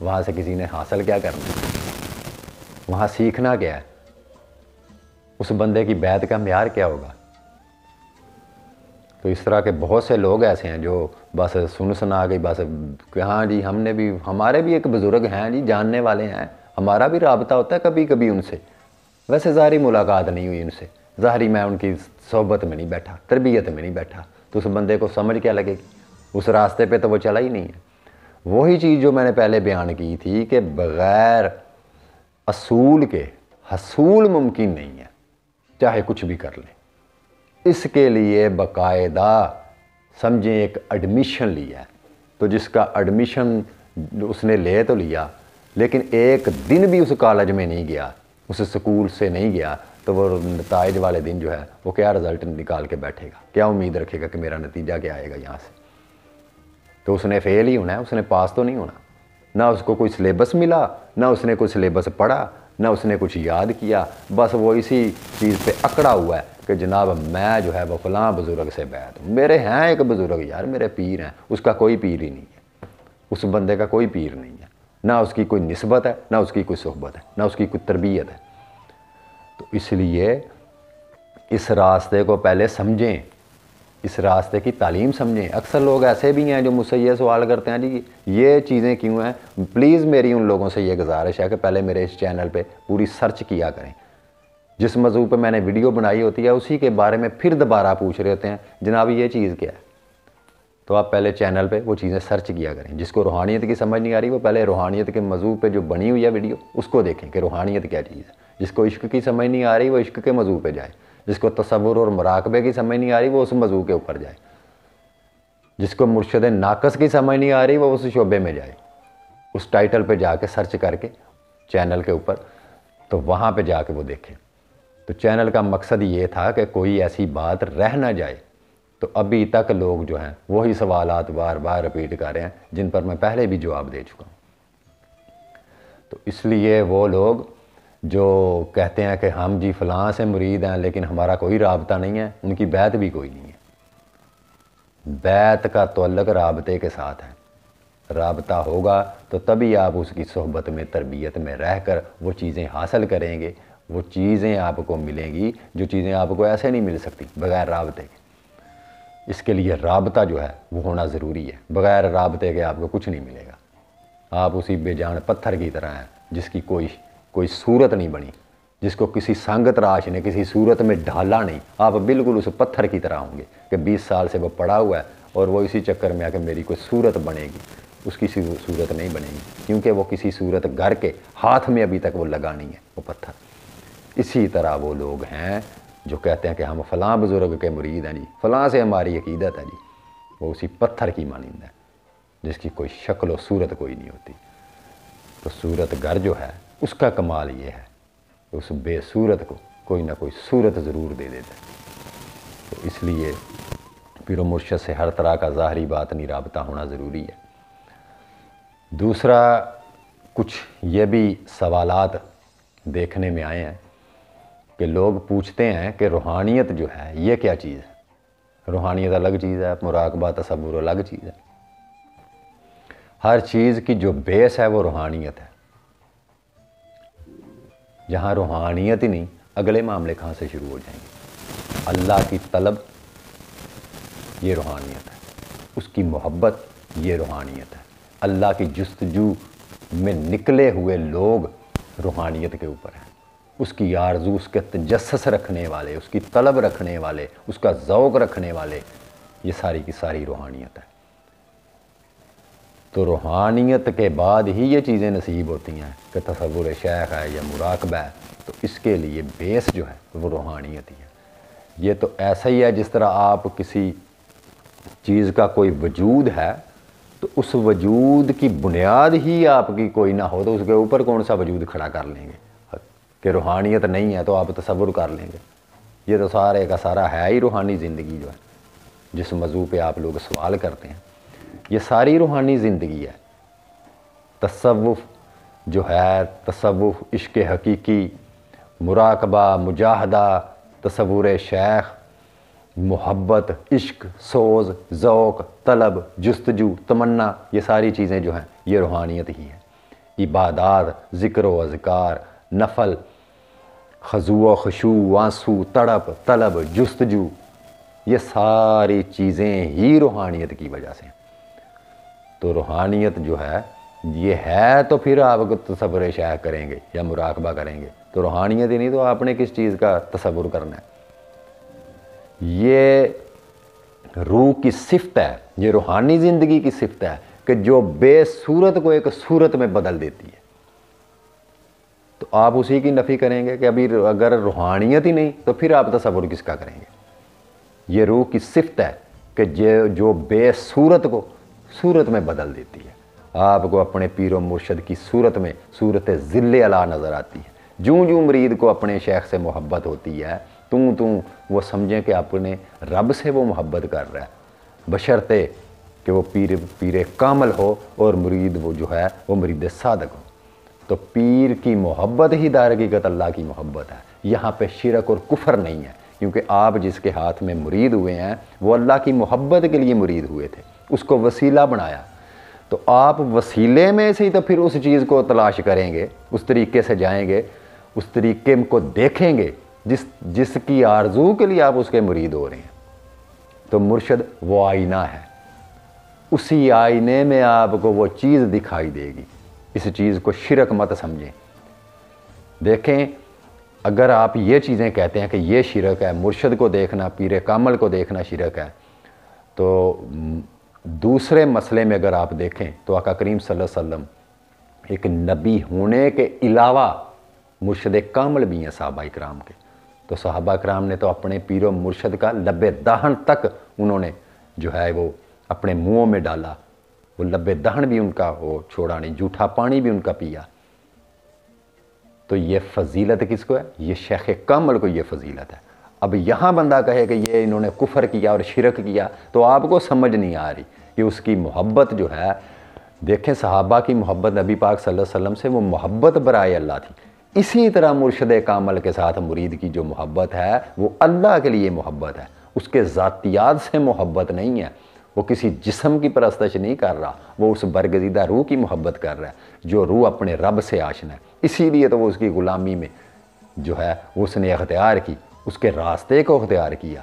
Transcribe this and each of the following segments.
وہاں سے کسی نے حاصل کیا کرنا ہے؟ وہاں سیکھنا کیا ہے؟ اس بندے کی بیعت کا معیار کیا ہوگا؟ تو اس طرح کے بہت سے لوگ ایسے ہیں جو بس سنا گئی، بس کہ ہاں جی ہم نے بھی، ہمارے بھی ایک بزرگ ہیں جی، جاننے والے ہیں، ہمارا بھی رابطہ ہوتا ہے کبھی کبھی ان سے، ویسے ظاہری ملاقات نہیں ہوئی ان سے، ظاہری میں ان کی صحبت میں نہیں بیٹھا، تربیت میں نہیں بیٹھا، تو اس بندے کو سمجھ کیا لگے گی؟ اس راستے پہ تو وہ چلا ہی نہیں ہے۔ وہی چیز جو میں نے پہلے بیان کی تھی کہ بغیر اصول کے حصول ممکن نہیں ہے، چاہے کچھ بھی کر لیں۔ اس کے لیے باقاعدہ سمجھیں ایک ایڈمیشن لیا ہے، تو جس کا ایڈمیشن اس نے لے تو لیا، لیکن ایک دن بھی اس کالج میں نہیں گیا، اس سکول سے نہیں گیا، تو وہ نتائج والے دن جو ہے وہ کیا رزلٹ نکال کے بیٹھے گا؟ کیا امید رکھے گا کہ میرا نتیجہ کیا آئے گا یہاں سے؟ تو اس نے فیل ہی ہونا ہے، اس نے پاس تو نہیں ہونا۔ نہ اس کو کوئی سلیبس ملا، نہ اس نے کوئی سلیبس پڑھا، نہ اس نے کچھ یاد کیا، بس وہ اسی چیز پہ اکڑا ہوا ہے کہ جناب میں جو ہے وہ فلاں بزرگ سے بیعت ہوں، میرے ہیں ایک بزرگ یار، میرے پیر ہیں، اس کا کوئی پیر ہی نہیں ہے، اس بندے کا کوئی پیر نہیں ہے، نہ اس کی کوئی نسبت ہے، نہ اس کی کوئی صحبت ہے، نہ اس کی کوئی تربیت ہے۔ تو اس لیے اس راستے کو پہلے سمجھیں، اس راستے کی تعلیم سمجھیں۔ اکثر لوگ ایسے بھی ہیں جو مجھ سے یہ سوال کرتے ہیں جی یہ چیزیں کیوں ہیں؟ پلیز میری ان لوگوں سے یہ گزارش ہے کہ پہلے میرے اس چینل پہ پوری سرچ کیا کریں، جس موضوع پہ میں نے ویڈیو بنائی ہوتی ہے اسی کے بارے میں پھر دوبارہ پوچھ رہے ہوتے ہیں جناب یہ چیز کیا ہے، تو آپ پہلے چینل پہ وہ چیزیں سرچ کیا کریں۔ جس کو روحانیت کی سمجھ نہیں آ رہی وہ پہلے روحانیت کے موضوع پہ جو بنی ہوئی ہے ویڈیو اس کو دیکھیں کہ روحانیت کیا چیز ہے۔ جس کو عشق کی سمجھ نہیں آ رہی وہ عشق کے موضوع پہ جائے، جس کو تصور اور مراقبے کی سمجھ نہیں آ رہی وہ اس موضوع کے اوپر جائے، جس کو مرشد ناقص کی سمجھ نہیں آ رہی وہ اس شعبے میں جائے، اس ٹائٹل پہ جا کے سرچ کر کے چینل کے اوپر، تو وہاں پہ جا کے وہ دیکھیں۔ تو چینل کا مقصد یہ تھا کہ کوئی ایسی بات رہ نہ جائے۔ تو ابھی تک لوگ جو ہیں وہی سوالات بار بار رپیٹ کر رہے ہیں جن پر میں پہلے بھی جواب دے چکا ہوں۔ تو اس لیے وہ لوگ جو کہتے ہیں کہ ہم جی فلاں سے مرید ہیں لیکن ہمارا کوئی رابطہ نہیں ہے، ان کی بیعت بھی کوئی نہیں ہے۔ بیعت کا تعلق رابطے کے ساتھ ہے، رابطہ ہوگا تو تبھی آپ اس کی صحبت میں تربیت میں رہ کر وہ چیزیں حاصل کریں گے، وہ چیزیں آپ کو ملیں گی جو چیزیں آپ کو ایسے نہیں مل سکتی بغیر رابطے کے۔ اس کے لیے رابطہ جو ہے وہ ہونا ضروری ہے، بغیر رابطے کے آپ کو کچھ نہیں ملے گا۔ آپ اسی بے جان پتھر کی طرح ہیں جس کی کوئی صورت نہیں بنی، جس کو کسی سنگ تراش نے کسی صورت میں ڈھالا نہیں، آپ بالکل اس پتھر کی طرح ہوں گے کہ 20 سال سے وہ پڑا ہوا ہے اور وہ اسی چکر میں آ کہ میری کوئی صورت بنے گی، اس کی صورت نہیں بنے گی، کیونکہ وہ کسی صورت گھر کے ہاتھ میں ابھی تک وہ لگا نہیں ہے وہ پتھر۔ اسی طرح وہ لوگ ہیں جو کہتے ہیں کہ ہم فلاں بزرگ کے مرید ہیں جی، فلاں سے ہماری عقیدت ہے جی، وہ اسی پتھر کی مانند ہے جس کی کوئی شکل و صورت کوئی نہیں ہوتی۔ تو صورت گر جو ہے اس کا کمال یہ ہے کہ اس بے صورت کو کوئی نہ کوئی صورت ضرور دے دیتا ہے۔ تو اس لیے پیر و مرشد سے ہر طرح کا ظاہری باطنی رابطہ ہونا ضروری ہے۔ دوسرا کچھ یہ بھی سوالات دیکھنے میں آئے ہیں کہ لوگ پوچھتے ہیں کہ روحانیت جو ہے یہ کیا چیز ہے؟ روحانیت الگ چیز ہے، مراقبہ تصور الگ چیز ہے۔ ہر چیز کی جو بیس ہے وہ روحانیت ہے۔ جہاں روحانیت ہی نہیں اگلے معاملے کہاں سے شروع ہو جائیں گے؟ اللہ کی طلب یہ روحانیت ہے، اس کی محبت یہ روحانیت ہے، اللہ کی جستجو میں نکلے ہوئے لوگ روحانیت کے اوپر ہیں، اس کی آرزو، اس کے تجسس رکھنے والے، اس کی طلب رکھنے والے، اس کا ذوق رکھنے والے، یہ ساری کی ساری روحانیت ہے۔ تو روحانیت کے بعد ہی یہ چیزیں نصیب ہوتی ہیں کہ تصور شیخ ہے یا مراقبہ ہے، تو اس کے لیے بیس جو ہے وہ روحانیت ہی ہے۔ یہ تو ایسا ہی ہے جس طرح آپ کسی چیز کا کوئی وجود ہے تو اس وجود کی بنیاد ہی آپ کی کوئی نہ ہو تو اس کے اوپر کون سا وجود کھڑا کر لیں گے؟ کہ روحانیت نہیں ہے تو آپ تصور کر لیں گے۔ یہ تو سارے کا سارا ہے ہی روحانی زندگی جو ہے، جس موضوع پہ آپ لوگ سوال کرتے ہیں، یہ ساری روحانی زندگی ہے۔ تصوف جو ہے، تصوف عشق حقیقی، مراقبہ، مجاہدہ، تصور شیخ، محبت، عشق، سوز، ذوق، طلب، جستجو، تمنا، یہ ساری چیزیں جو ہیں یہ روحانیت ہی ہے۔ عبادات، ذکر و اذکار، نفل، خضوع و خشوع، آنسو، تڑپ، طلب، جستجو، یہ ساری چیزیں ہی روحانیت کی وجہ سے ہیں۔ تو روحانیت جو ہے یہ ہے تو پھر آپ کو تصور شیخ کریں گے یا مراقبہ کریں گے، تو روحانیت ہی نہیں تو آپ نے کس چیز کا تصور کرنا ہے؟ یہ روح کی صفت ہے، یہ روحانی زندگی کی صفت ہے کہ جو بے صورت کو ایک صورت میں بدل دیتی ہے۔ تو آپ اسی کی نفی کریں گے کہ ابھی اگر روحانیت ہی نہیں تو پھر آپ تصور کس کا کریں گے؟ یہ روح کی صفت ہے کہ جو بے صورت کو صورت میں بدل دیتی ہے۔ آپ کو اپنے پیر و مرشد کی صورت میں صورت ذل اعلیٰ نظر آتی ہے۔ جوں مرید کو اپنے شیخ سے محبت ہوتی ہے وہ سمجھیں کہ اپنے رب سے وہ محبت کر رہا ہے، بشرطے کہ وہ پیر کامل ہو اور مرید وہ جو ہے وہ مرید صادق ہو۔ تو پیر کی محبت ہی در حقیقت اللہ کی محبت ہے، یہاں پہ شرک اور کفر نہیں ہے، کیونکہ آپ جس کے ہاتھ میں مرید ہوئے ہیں وہ اللہ کی محبت کے لیے مرید ہوئے تھے، اس کو وسیلہ بنایا۔ تو آپ وسیلے میں سے ہی تو پھر اس چیز کو تلاش کریں گے، اس طریقے سے جائیں گے، اس طریقے کو دیکھیں گے جس کی آرزو کے لیے آپ اس کے مرید ہو رہے ہیں۔ تو مرشد وہ آئینہ ہے، اسی آئینے میں آپ کو وہ چیز دکھائی دے گی۔ اس چیز کو شرک مت سمجھیں۔ دیکھیں، اگر آپ یہ چیزیں کہتے ہیں کہ یہ شرک ہے، مرشد کو دیکھنا، پیر کامل کو دیکھنا شرک ہے، تو دوسرے مسئلے میں اگر آپ دیکھیں تو آقا کریم صلی اللہ علیہ وسلم ایک نبی ہونے کے علاوہ مرشد کامل بھی ہیں صحابہ کرام کے۔ تو صحابہ کرام نے تو اپنے پیر و مرشد کا لب دہن تک انہوں نے جو ہے وہ اپنے منہوں میں ڈالا، وہ لب دہن بھی ان کا وہ چھوڑا نہیں، جھوٹا پانی بھی ان کا پیا۔ تو یہ فضیلت کس کو ہے؟ یہ شیخ کامل کو یہ فضیلت ہے۔ اب یہاں بندہ کہے کہ یہ انہوں نے کفر کیا اور شرک کیا تو آپ کو سمجھ نہیں آ رہی کہ اس کی محبت جو ہے، دیکھیں صحابہ کی محبت نبی پاک صلی اللہ علیہ وسلم سے وہ محبت برائے اللہ تھی، اسی طرح مرشد کامل کے ساتھ مرید کی جو محبت ہے وہ اللہ کے لیے محبت ہے، اس کے ذاتیات سے محبت نہیں ہے، وہ کسی جسم کی پرستش نہیں کر رہا، وہ اس برگزیدہ روح کی محبت کر رہا ہے جو روح اپنے رب سے آشنا ہے۔ اسی لیے تو وہ اس کی غلامی میں جو ہے اس نے اختیار کی، اس کے راستے کو اختیار کیا۔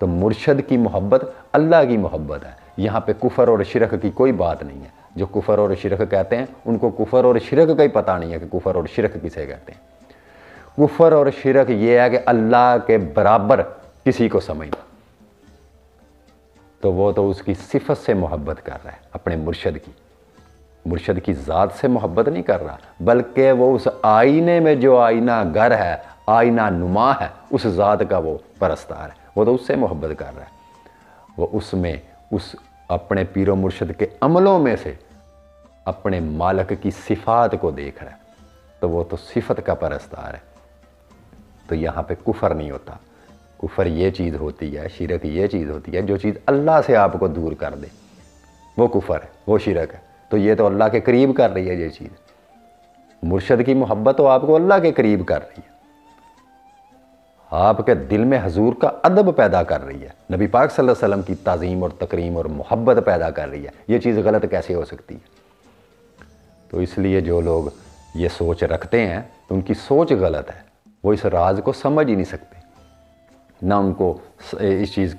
تو مرشد کی محبت اللہ کی محبت ہے، یہاں پہ کفر اور شرک کی کوئی بات نہیں ہے۔ جو کفر اور شرک کہتے ہیں ان کو کفر اور شرک کا ہی پتہ نہیں ہے کہ کفر اور شرک کسے کہتے ہیں۔ کفر اور شرک یہ ہے کہ اللہ کے برابر کسی کو سمجھنا، تو وہ تو اس کی صفت سے محبت کر رہا ہے، اپنے مرشد کی ذات سے محبت نہیں کر رہا، بلکہ وہ اس آئینے میں جو آئینہ گر ہے، آئینہ نما ہے، اس ذات کا وہ پرستار ہے، وہ تو اس سے محبت کر رہا ہے۔ وہ اس میں اس اپنے پیر و مرشد کے عملوں میں سے اپنے مالک کی صفات کو دیکھ رہا ہے، تو وہ تو صفت کا پرستار ہے۔ تو یہاں پہ کفر نہیں ہوتا۔ کفر یہ چیز ہوتی ہے، شرک یہ چیز ہوتی ہے جو چیز اللہ سے آپ کو دور کر دے، وہ کفر ہے، وہ شرک ہے۔ تو یہ تو اللہ کے قریب کر رہی ہے یہ چیز، مرشد کی محبت تو آپ کو اللہ کے قریب کر رہی ہے، آپ کے دل میں حضور کا ادب پیدا کر رہی ہے، نبی پاک صلی اللہ علیہ وسلم کی تعظیم اور تکریم اور محبت پیدا کر رہی ہے۔ یہ چیز غلط کیسے ہو سکتی ہے؟ تو اس لیے جو لوگ یہ سوچ رکھتے ہیں تو ان کی سوچ غلط ہے، وہ اس راز کو سمجھ ہی نہیں سکتے، نہ ان کو اس چیز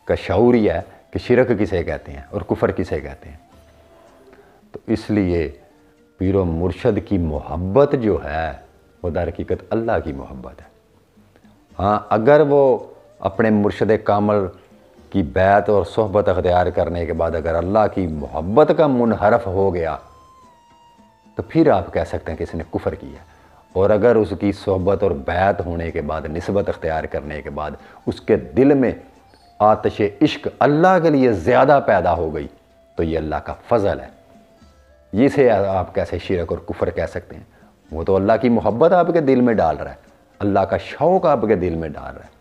کا شعور ہی ہے کہ شرک کسے کہتے ہیں اور کفر کسے کہتے ہیں۔ تو اس لیے پیر و مرشد کی محبت جو ہے وہ در حقیقت اللہ کی محبت ہے۔ ہاں، اگر وہ اپنے مرشد کامل کی بیعت اور صحبت اختیار کرنے کے بعد اگر اللہ کی محبت کا منحرف ہو گیا تو پھر آپ کہہ سکتے ہیں کہ اس نے کفر کیا، اور اگر اس کی صحبت اور بیعت ہونے کے بعد، نسبت اختیار کرنے کے بعد اس کے دل میں آتش عشق اللہ کے لیے زیادہ پیدا ہو گئی تو یہ اللہ کا فضل ہے۔ اسے آپ کیسے شرک اور کفر کہہ سکتے ہیں؟ وہ تو اللہ کی محبت آپ کے دل میں ڈال رہا ہے، اللہ کا شوق آپ کے دل میں ڈال رہا ہے،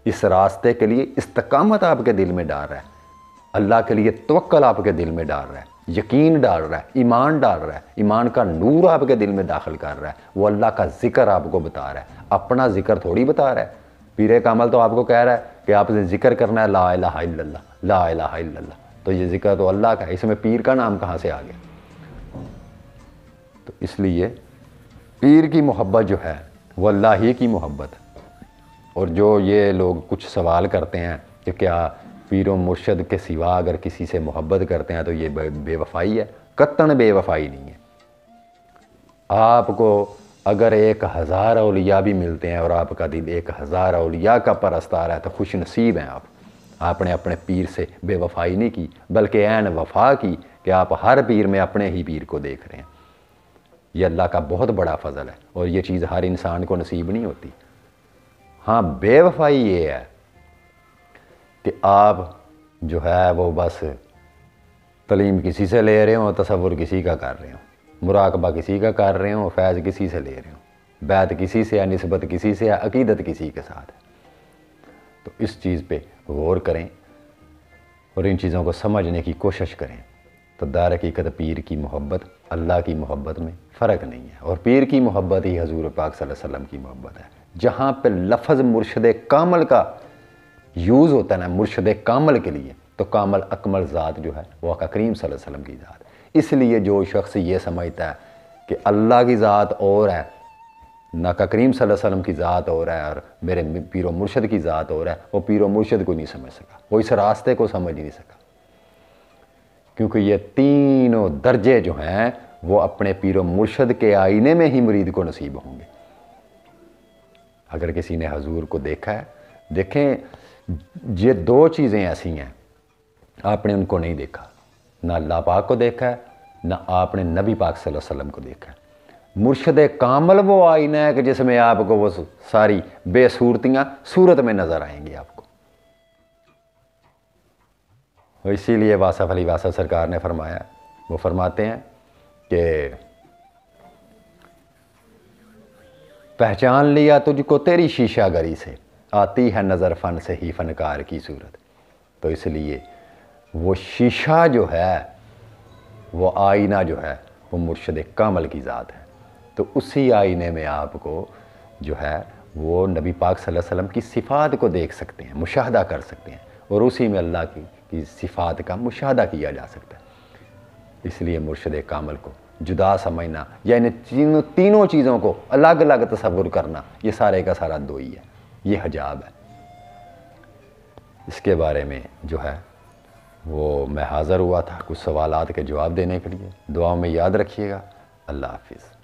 اس راستے کے لیے استقامت آپ کے دل میں ڈال رہا ہے، اللہ کے لیے توکل آپ کے دل میں ڈال رہا ہے، یقین ڈال رہا ہے، ایمان ڈال رہا ہے، ایمان کا نور آپ کے دل میں داخل کر رہا ہے، وہ اللہ کا ذکر آپ کو بتا رہا ہے، اپنا ذکر تھوڑی بتا رہا ہے۔ پیر کامل تو آپ کو کہہ رہا ہے کہ آپ نے ذکر کرنا ہے لا الہ الا اللہ، لا الہ الا اللہ، تو یہ ذکر تو اللہ کا ہے، اس میں پیر کا نام کہاں سے آ گیا؟ تو اس لیے پیر کی محبت جو ہے وہ اللہ ہی کی محبت ہے۔ اور جو یہ لوگ کچھ سوال کرتے ہیں کہ کیا پیر و مرشد کے سوا اگر کسی سے محبت کرتے ہیں تو یہ بے وفائی ہے، قطعاً بے وفائی نہیں ہے۔ آپ کو اگر 1000 اولیاء بھی ملتے ہیں اور آپ کا دل 1000 اولیاء کا پرستار ہے تو خوش نصیب ہیں آپ نے اپنے پیر سے بے وفائی نہیں کی، بلکہ عین وفا کی کہ آپ ہر پیر میں اپنے ہی پیر کو دیکھ رہے ہیں۔ یہ اللہ کا بہت بڑا فضل ہے اور یہ چیز ہر انسان کو نصیب نہیں ہوتی۔ ہاں بے وفائی یہ ہے کہ آپ جو ہے وہ بس تعلیم کسی سے لے رہے ہوں، تصور کسی کا کر رہے ہوں، مراقبہ کسی کا کر رہے ہوں، فیض کسی سے لے رہے ہوں، بیعت کسی سے ہے، نسبت کسی سے ہے، عقیدت کسی کے ساتھ ہے۔ تو اس چیز پہ غور کریں اور ان چیزوں کو سمجھنے کی کوشش کریں تو در حقیقت پیر کی محبت اللہ کی محبت میں فرق نہیں ہے، اور پیر کی محبت ہی حضور پاک صلی اللہ علیہ وسلم کی محبت ہے۔ جہاں پہ لفظ مرشد کامل کا یوز ہوتا ہے نا مرشد کامل کے لیے، تو کامل اکمل ذات جو ہے وہ آقا کریم صلی اللہ علیہ وسلم کی ذات ہے۔ اس لیے جو شخص یہ سمجھتا ہے کہ اللہ کی ذات اور ہے، آقا کریم صلی اللہ علیہ وسلم کی ذات اور ہے، اور میرے پیر و مرشد کی ذات اور ہے، وہ پیر و مرشد کو نہیں سمجھ سکا، وہ اس راستے کو سمجھ نہیں سکا، کیونکہ یہ تینوں درجے جو ہیں وہ اپنے پیر و مرشد کے آئینے میں ہی مرید کو نصیب ہوں گے۔ اگر کسی نے حضور کو دیکھا ہے، دیکھیں یہ دو چیزیں ایسی ہیں، آپ نے ان کو نہیں دیکھا، نہ اللہ پاک کو دیکھا ہے، نہ آپ نے نبی پاک صلی اللہ علیہ وسلم کو دیکھا ہے۔ مرشد کامل وہ آئینہ ہے کہ جس میں آپ کو وہ ساری بے صورتیاں صورت میں نظر آئیں گی آپ کو۔ اسی لیے واصف علی واصف سرکار نے فرمایا، وہ فرماتے ہیں کہ پہچان لیا تجھ کو تیری شیشہ گری سے، آتی ہے نظر فن سے ہی فنکار کی صورت۔ تو اس لیے وہ شیشہ جو ہے، وہ آئینہ جو ہے، وہ مرشد کامل کی ذات ہے۔ تو اسی آئینے میں آپ کو جو ہے وہ نبی پاک صلی اللہ علیہ وسلم کی صفات کو دیکھ سکتے ہیں، مشاہدہ کر سکتے ہیں، اور اسی میں اللہ کی صفات کا مشاہدہ کیا جا سکتا ہے۔ اس لیے مرشد کامل کو جدا سمجھنا، یعنی تینوں چیزوں کو الگ الگ تصور کرنا، یہ سارے کا سارا دو ہی ہے، یہ حجاب ہے۔ اس کے بارے میں جو ہے وہ میں حاضر ہوا تھا کچھ سوالات کے جواب دینے کے لیے۔ دعاؤں میں یاد رکھیے گا۔ اللہ حافظ۔